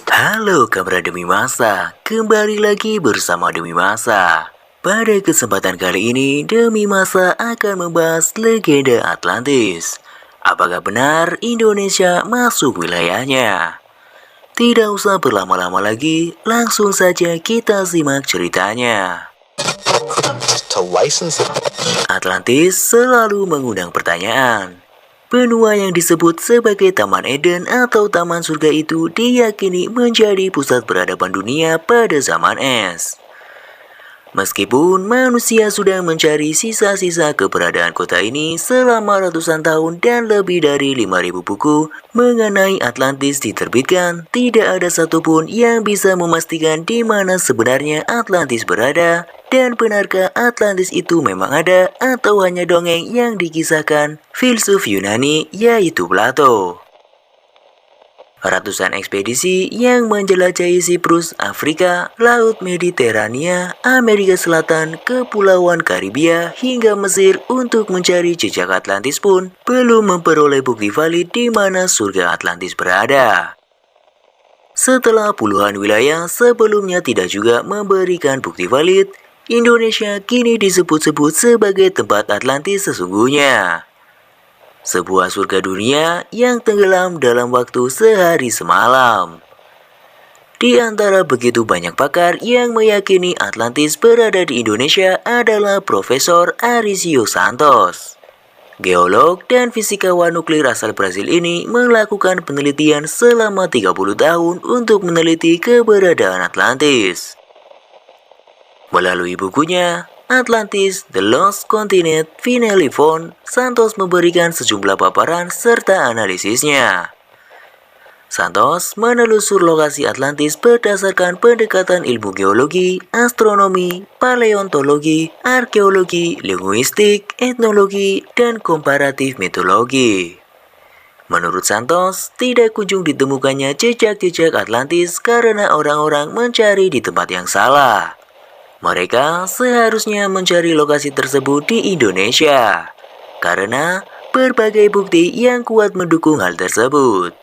Halo kabar Demi Masa, kembali lagi bersama Demi Masa. Pada kesempatan kali ini, Demi Masa akan membahas legenda Atlantis. Apakah benar Indonesia masuk wilayahnya? Tidak usah berlama-lama lagi, langsung saja kita simak ceritanya. Atlantis selalu mengundang pertanyaan. Benua yang disebut sebagai Taman Eden atau Taman Surga itu diyakini menjadi pusat peradaban dunia pada zaman es. Meskipun manusia sudah mencari sisa-sisa keberadaan kota ini selama ratusan tahun dan lebih dari 5.000 buku mengenai Atlantis diterbitkan, tidak ada satupun yang bisa memastikan di mana sebenarnya Atlantis berada dan benarkah Atlantis itu memang ada atau hanya dongeng yang dikisahkan filsuf Yunani yaitu Plato. Ratusan ekspedisi yang menjelajahi Siprus, Afrika, Laut Mediterania, Amerika Selatan, Kepulauan Karibia, hingga Mesir untuk mencari jejak Atlantis pun belum memperoleh bukti valid di mana surga Atlantis berada. Setelah puluhan wilayah sebelumnya tidak juga memberikan bukti valid, Indonesia kini disebut-sebut sebagai tempat Atlantis sesungguhnya. Sebuah surga dunia yang tenggelam dalam waktu sehari semalam. Di antara begitu banyak pakar yang meyakini Atlantis berada di Indonesia adalah Profesor Arisio Santos. Geolog dan fisikawan nuklir asal Brasil ini melakukan penelitian selama 30 tahun untuk meneliti keberadaan Atlantis. Melalui bukunya, Atlantis, The Lost Continent Finally Found, Santos memberikan sejumlah paparan serta analisisnya. Santos menelusur lokasi Atlantis berdasarkan pendekatan ilmu geologi, astronomi, paleontologi, arkeologi, linguistik, etnologi, dan komparatif mitologi. Menurut Santos, tidak kunjung ditemukannya jejak-jejak Atlantis karena orang-orang mencari di tempat yang salah. Mereka seharusnya mencari lokasi tersebut di Indonesia, karena berbagai bukti yang kuat mendukung hal tersebut.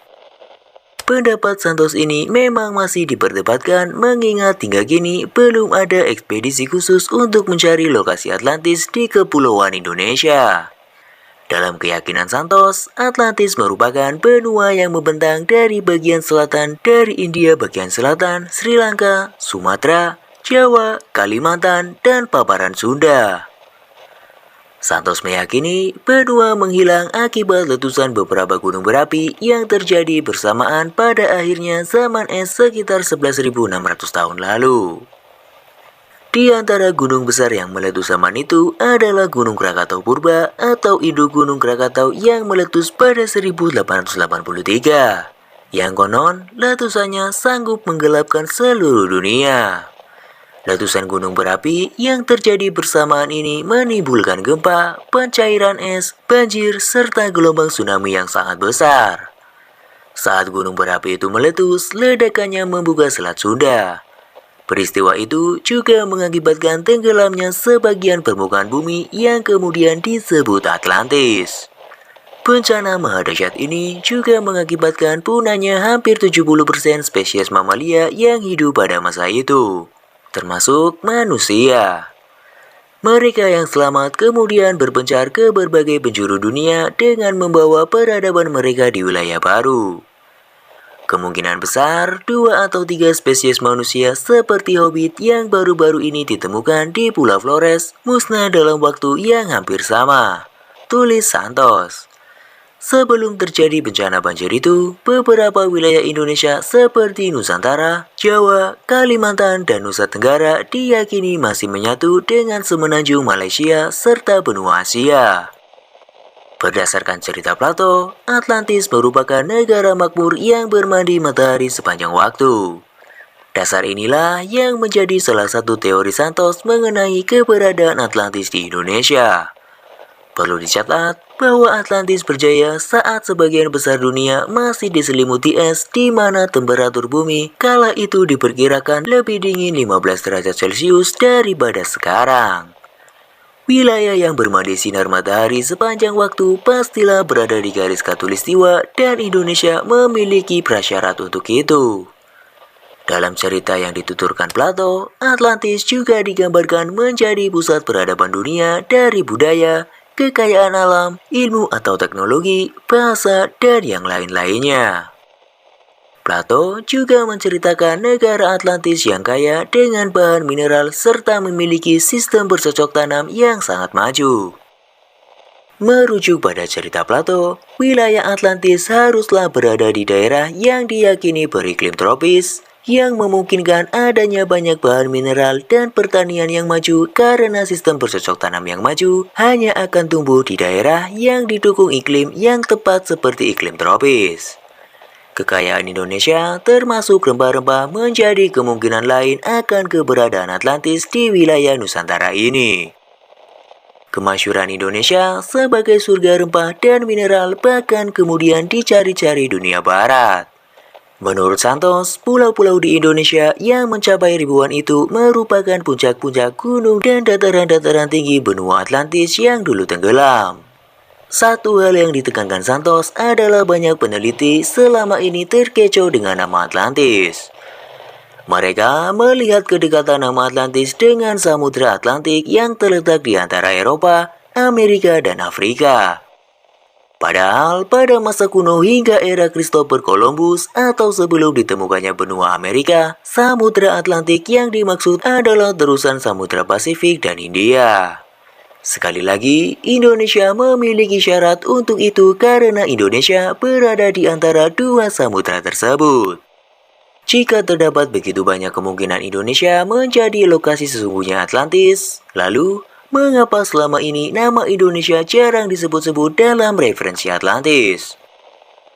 Pendapat Santos ini memang masih diperdebatkan mengingat hingga kini belum ada ekspedisi khusus untuk mencari lokasi Atlantis di Kepulauan Indonesia. Dalam keyakinan Santos, Atlantis merupakan benua yang membentang dari bagian selatan dari India bagian selatan, Sri Lanka, Sumatera, Jawa, Kalimantan, dan paparan Sunda. Santos meyakini benua menghilang akibat letusan beberapa gunung berapi yang terjadi bersamaan pada akhirnya zaman es sekitar 11.600 tahun lalu. Di antara gunung besar yang meletus zaman itu adalah Gunung Krakatau Purba atau induk Gunung Krakatau yang meletus pada 1883. Yang konon, letusannya sanggup menggelapkan seluruh dunia. Letusan gunung berapi yang terjadi bersamaan ini menimbulkan gempa, pencairan es, banjir, serta gelombang tsunami yang sangat besar. Saat gunung berapi itu meletus, ledakannya membuka Selat Sunda. Peristiwa itu juga mengakibatkan tenggelamnya sebagian permukaan bumi yang kemudian disebut Atlantis. Bencana mahadahsyat ini juga mengakibatkan punahnya hampir 70% spesies mamalia yang hidup pada masa itu, termasuk manusia. Mereka yang selamat kemudian berpencar ke berbagai penjuru dunia dengan membawa peradaban mereka di wilayah baru. Kemungkinan besar 2 atau 3 spesies manusia seperti hobbit yang baru-baru ini ditemukan di Pulau Flores musnah dalam waktu yang hampir sama, tulis Santos. Sebelum terjadi bencana banjir itu, beberapa wilayah Indonesia seperti Nusantara, Jawa, Kalimantan, dan Nusa Tenggara diyakini masih menyatu dengan semenanjung Malaysia serta benua Asia. Berdasarkan cerita Plato, Atlantis merupakan negara makmur yang bermandi matahari sepanjang waktu. Dasar inilah yang menjadi salah satu teori Santos mengenai keberadaan Atlantis di Indonesia. Perlu dicatat bahwa Atlantis berjaya saat sebagian besar dunia masih diselimuti es di mana temperatur bumi kala itu diperkirakan lebih dingin 15 derajat Celcius daripada sekarang. Wilayah yang bermandi sinar matahari sepanjang waktu pastilah berada di garis khatulistiwa dan Indonesia memiliki prasyarat untuk itu. Dalam cerita yang dituturkan Plato, Atlantis juga digambarkan menjadi pusat peradaban dunia dari budaya, kekayaan alam, ilmu atau teknologi, bahasa, dan yang lain-lainnya. Plato juga menceritakan negara Atlantis yang kaya dengan bahan mineral serta memiliki sistem bercocok tanam yang sangat maju. Merujuk pada cerita Plato, wilayah Atlantis haruslah berada di daerah yang diyakini beriklim tropis, yang memungkinkan adanya banyak bahan mineral dan pertanian yang maju karena sistem bercocok tanam yang maju hanya akan tumbuh di daerah yang didukung iklim yang tepat seperti iklim tropis. Kekayaan Indonesia termasuk rempah-rempah menjadi kemungkinan lain akan keberadaan Atlantis di wilayah Nusantara ini. Kemasyhuran Indonesia sebagai surga rempah dan mineral bahkan kemudian dicari-cari dunia barat. Menurut Santos, pulau-pulau di Indonesia yang mencapai ribuan itu merupakan puncak-puncak gunung dan dataran-dataran tinggi benua Atlantis yang dulu tenggelam. Satu hal yang ditekankan Santos adalah banyak peneliti selama ini terkecoh dengan nama Atlantis. Mereka melihat kedekatan nama Atlantis dengan Samudra Atlantik yang terletak di antara Eropa, Amerika, dan Afrika. Padahal pada masa kuno hingga era Christopher Columbus atau sebelum ditemukannya benua Amerika, Samudra Atlantik yang dimaksud adalah terusan Samudra Pasifik dan Hindia. Sekali lagi, Indonesia memiliki syarat untuk itu karena Indonesia berada di antara dua samudra tersebut. Jika terdapat begitu banyak kemungkinan Indonesia menjadi lokasi sesungguhnya Atlantis, lalu mengapa selama ini nama Indonesia jarang disebut-sebut dalam referensi Atlantis?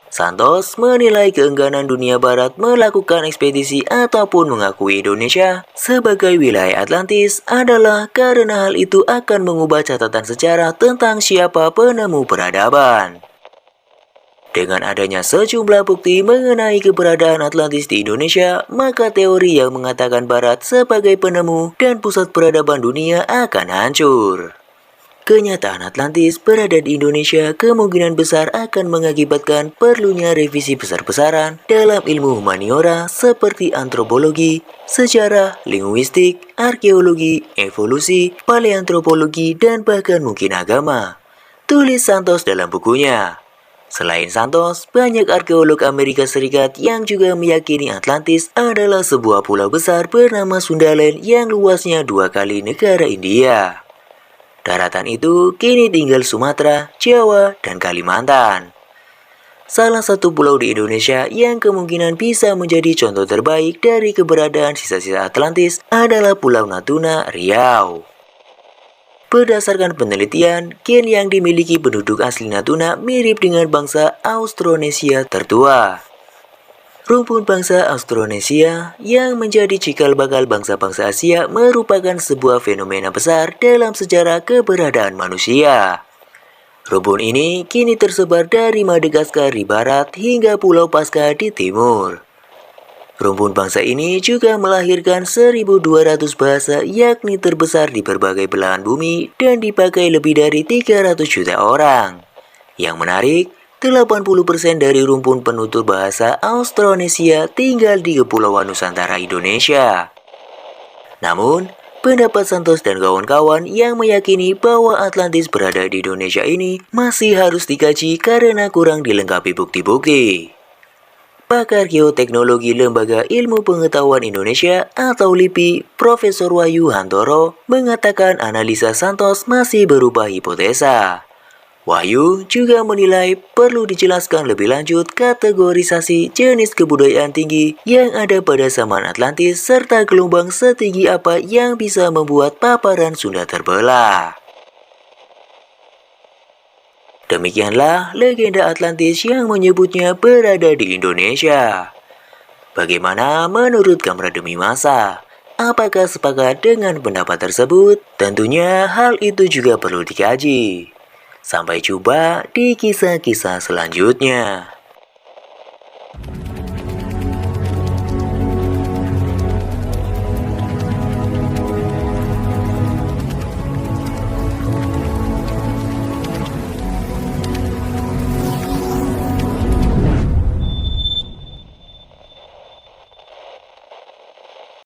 Santos menilai keengganan dunia barat melakukan ekspedisi ataupun mengakui Indonesia sebagai wilayah Atlantis adalah karena hal itu akan mengubah catatan sejarah tentang siapa penemu peradaban. Dengan adanya sejumlah bukti mengenai keberadaan Atlantis di Indonesia, maka teori yang mengatakan Barat sebagai penemu dan pusat peradaban dunia akan hancur. Kenyataan Atlantis berada di Indonesia kemungkinan besar akan mengakibatkan perlunya revisi besar-besaran dalam ilmu humaniora seperti antropologi, sejarah, linguistik, arkeologi, evolusi, paleantropologi, dan bahkan mungkin agama. Tulis Santos dalam bukunya. Selain Santos, banyak arkeolog Amerika Serikat yang juga meyakini Atlantis adalah sebuah pulau besar bernama Sundaland yang luasnya 2 kali negara India. Daratan itu kini tinggal Sumatera, Jawa, dan Kalimantan. Salah satu pulau di Indonesia yang kemungkinan bisa menjadi contoh terbaik dari keberadaan sisa-sisa Atlantis adalah Pulau Natuna, Riau. Berdasarkan penelitian, gen yang dimiliki penduduk asli Natuna mirip dengan bangsa Austronesia tertua. Rumpun bangsa Austronesia yang menjadi cikal bakal bangsa-bangsa Asia merupakan sebuah fenomena besar dalam sejarah keberadaan manusia. Rumpun ini kini tersebar dari Madagaskar di barat hingga Pulau Paskah di timur. Rumpun bangsa ini juga melahirkan 1.200 bahasa yakni terbesar di berbagai belahan bumi dan dipakai lebih dari 300 juta orang. Yang menarik, 80% dari rumpun penutur bahasa Austronesia tinggal di Kepulauan Nusantara Indonesia. Namun, pendapat Santos dan kawan-kawan yang meyakini bahwa Atlantis berada di Indonesia ini masih harus dikaji karena kurang dilengkapi bukti-bukti. Pakar Geoteknologi Lembaga Ilmu Pengetahuan Indonesia atau LIPI, Profesor Wahyu Hantoro, mengatakan analisa Santos masih berupa hipotesa. Wahyu juga menilai perlu dijelaskan lebih lanjut kategorisasi jenis kebudayaan tinggi yang ada pada zaman Atlantis serta gelombang setinggi apa yang bisa membuat paparan Sunda terbelah. Demikianlah legenda Atlantis yang menyebutnya berada di Indonesia. Bagaimana menurut Kamera Demi Masa? Apakah sepakat dengan pendapat tersebut? Tentunya hal itu juga perlu dikaji. Sampai jumpa di kisah-kisah selanjutnya.